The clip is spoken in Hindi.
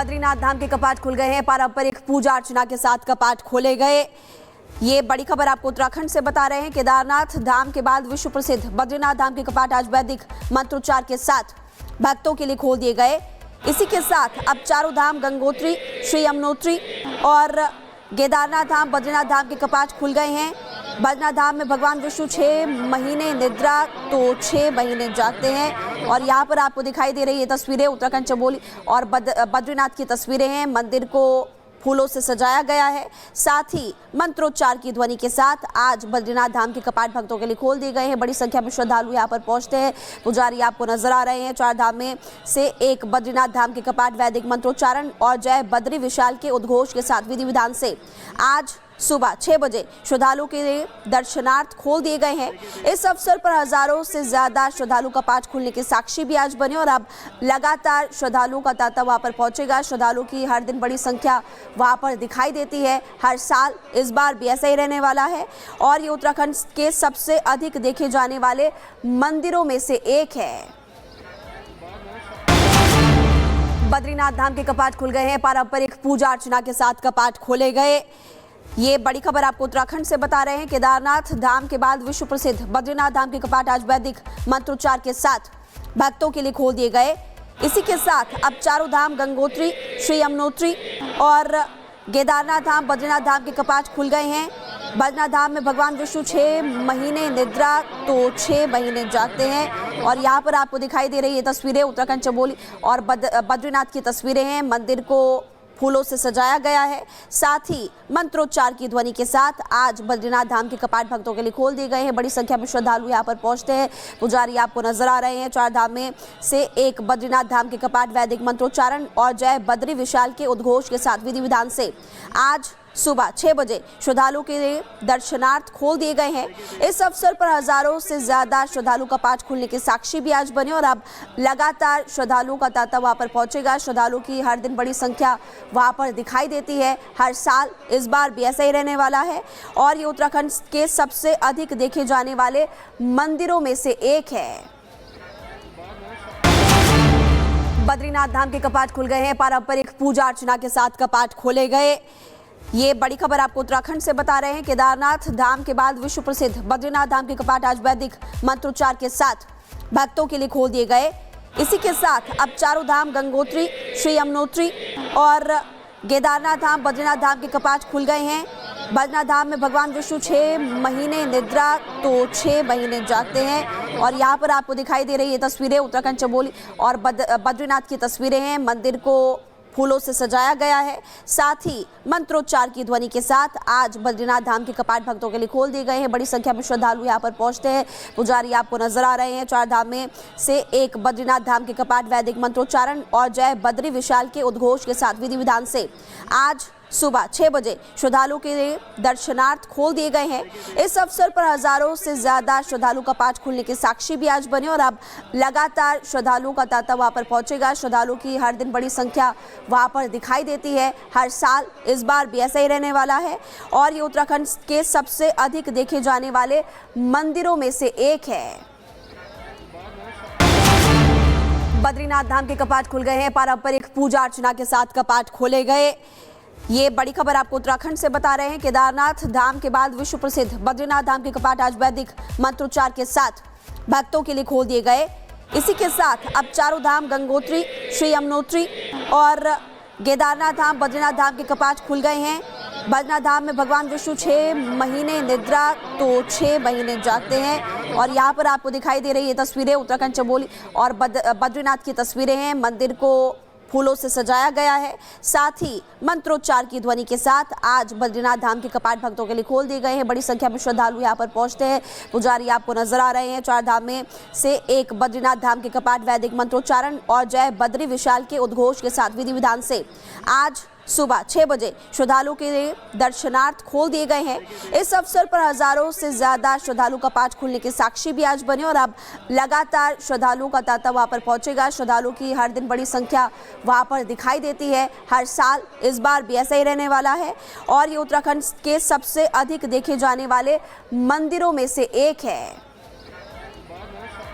बद्रीनाथ धाम के कपाट खुल गए हैं। पारंपरिक पूजा अर्चना के साथ कपाट खोले गए। ये बड़ी खबर आपको उत्तराखंड से बता रहे हैं। केदारनाथ धाम के बाद विश्व प्रसिद्ध बद्रीनाथ धाम के कपाट आज वैदिक मंत्रोच्चार के साथ भक्तों के लिए खोल दिए गए। इसी के साथ अब चारों धाम गंगोत्री, श्री यमुनोत्री और केदारनाथ धाम, बद्रीनाथ धाम के कपाट खुल गए हैं। बद्रीनाथ धाम में भगवान विष्णु 6 महीने निद्रा तो 6 महीने जागते हैं। और यहाँ पर आपको दिखाई दे रही ये तस्वीरें उत्तराखंड चमोली और बद्रीनाथ की तस्वीरें हैं। मंदिर को फूलों से सजाया गया है। साथ ही मंत्रोच्चार की ध्वनि के साथ आज बद्रीनाथ धाम के कपाट भक्तों के लिए खोल दिए गए हैं। बड़ी संख्या में श्रद्धालु यहाँ पर पहुंचते हैं। पुजारी आपको नजर आ रहे हैं। 4 धाम में से एक बद्रीनाथ धाम के कपाट वैदिक मंत्रोच्चारण और जय बद्री विशाल के उद्घोष के साथ विधि विधान से आज सुबह 6 बजे श्रद्धालुओं के लिए दर्शनार्थ खोल दिए गए हैं। इस अवसर पर हजारों से ज्यादा श्रद्धालु कपाट खुलने के साक्षी भी आज बने और अब लगातार श्रद्धालुओं का तांता वहां पर पहुंचेगा। श्रद्धालुओं की हर दिन बड़ी संख्या वहां पर दिखाई देती है। हर साल इस बार भी ऐसा ही रहने वाला है और ये उत्तराखंड के सबसे अधिक देखे जाने वाले मंदिरों में से एक है। बद्रीनाथ धाम के कपाट खुल गए हैं। पारंपरिक पूजा अर्चना के साथ कपाट खोले गए। ये बड़ी खबर आपको उत्तराखंड से बता रहे हैं। केदारनाथ धाम के बाद विश्व प्रसिद्ध बद्रीनाथ धाम के कपाट आज वैदिक मंत्रोच्चार के साथ भक्तों के लिए खोल दिए गए। इसी के साथ अब चारों धाम गंगोत्री, श्री यमुनोत्री और केदारनाथ धाम, बद्रीनाथ धाम के कपाट खुल गए हैं। बद्रीनाथ धाम में भगवान विष्णु 6 महीने निद्रा तो 6 महीने जागते हैं। और यहाँ पर आपको दिखाई दे रही ये तस्वीरें उत्तराखंड चमोली और बद्रीनाथ की तस्वीरें हैं। मंदिर को फूलों से सजाया गया है। साथ ही मंत्रोच्चार की ध्वनि के साथ आज बद्रीनाथ धाम के कपाट भक्तों के लिए खोल दिए गए हैं। बड़ी संख्या में श्रद्धालु यहाँ पर पहुंचते हैं। पुजारी आपको नजर आ रहे हैं। 4 धाम में से एक बद्रीनाथ धाम के कपाट वैदिक मंत्रोच्चारण और जय बद्री विशाल के उद्घोष के साथ विधि विधान से आज सुबह 6 बजे श्रद्धालुओं के लिए दर्शनार्थ खोल दिए गए हैं। इस अवसर पर हजारों से ज्यादा श्रद्धालु कपाट खुलने के साक्षी भी आज बने और अब लगातार श्रद्धालुओं का तांता वहां पर पहुंचेगा। श्रद्धालुओं की हर दिन बड़ी संख्या वहां पर दिखाई देती है। हर साल इस बार भी ऐसा ही रहने वाला है और ये उत्तराखंड के सबसे अधिक देखे जाने वाले मंदिरों में से एक है। बद्रीनाथ धाम के कपाट खुल गए हैं। पारंपरिक पूजा अर्चना के साथ कपाट खोले गए। ये बड़ी खबर आपको उत्तराखंड से बता रहे हैं। केदारनाथ धाम के बाद विश्व प्रसिद्ध बद्रीनाथ धाम के कपाट आज वैदिक मंत्रोच्चार के साथ भक्तों के लिए खोल दिए गए। इसी के साथ अब चारों धाम गंगोत्री, श्री यमुनोत्री और केदारनाथ धाम, बद्रीनाथ धाम के कपाट खुल गए हैं। बद्रीनाथ धाम में भगवान विष्णु 6 महीने निद्रा तो 6 महीने जागते हैं। और यहाँ पर आपको दिखाई दे रही ये तस्वीरें उत्तराखंड चमोली और बद्रीनाथ की तस्वीरें हैं। मंदिर को फूलों से सजाया गया है। साथ ही मंत्रोच्चार की ध्वनि के साथ आज बद्रीनाथ धाम के कपाट भक्तों के लिए खोल दिए गए हैं। बड़ी संख्या में श्रद्धालु यहाँ पर पहुंचते हैं। पुजारी आपको नजर आ रहे हैं। 4 धाम में से एक बद्रीनाथ धाम के कपाट वैदिक मंत्रोच्चारण और जय बद्री विशाल के उद्घोष के साथ विधि विधान से आज सुबह 6 बजे श्रद्धालुओं के लिए दर्शनार्थ खोल दिए गए हैं। इस अवसर पर हजारों से ज्यादा श्रद्धालु कपाट खुलने के साक्षी भी आज बने और अब लगातार श्रद्धालुओं का तांता वहां पर पहुंचेगा। श्रद्धालुओं की हर दिन बड़ी संख्या वहां पर दिखाई देती है। हर साल इस बार भी ऐसा ही रहने वाला है और ये उत्तराखंड के सबसे अधिक देखे जाने वाले मंदिरों में से एक है। बद्रीनाथ धाम के कपाट खुल गए हैं। पारंपरिक पूजा अर्चना के साथ कपाट खोले गए। ये बड़ी खबर आपको उत्तराखंड से बता रहे हैं। केदारनाथ धाम के बाद विश्व प्रसिद्ध बद्रीनाथ धाम के कपाट आज वैदिक मंत्रोच्चार के साथ भक्तों के लिए खोल दिए गए। इसी के साथ अब चारों धाम गंगोत्री, श्री यमुनोत्री और केदारनाथ धाम, बद्रीनाथ धाम के कपाट खुल गए हैं। बद्रीनाथ धाम में भगवान विष्णु 6 महीने निद्रा तो 6 महीने जागते हैं। और यहाँ पर आपको दिखाई दे रही ये तस्वीरें उत्तराखंड चमोली और बद्रीनाथ की तस्वीरें हैं। मंदिर को फूलों से सजाया गया है। साथ ही मंत्रोच्चार की ध्वनि के साथ आज बद्रीनाथ धाम के कपाट भक्तों के लिए खोल दिए गए हैं। बड़ी संख्या में श्रद्धालु यहाँ पर पहुंचते हैं। पुजारी आपको नजर आ रहे हैं। 4 धाम में से एक बद्रीनाथ धाम के कपाट वैदिक मंत्रोच्चारण और जय बद्री विशाल के उद्घोष के साथ विधि विधान से आज सुबह 6 बजे श्रद्धालुओं के लिए दर्शनार्थ खोल दिए गए हैं। इस अवसर पर हजारों से ज्यादा श्रद्धालु कपाट खुलने के साक्षी भी आज बने और अब लगातार श्रद्धालुओं का तांता वहां पर पहुंचेगा। श्रद्धालुओं की हर दिन बड़ी संख्या वहां पर दिखाई देती है। हर साल इस बार भी ऐसा ही रहने वाला है और ये उत्तराखंड के सबसे अधिक देखे जाने वाले मंदिरों में से एक है।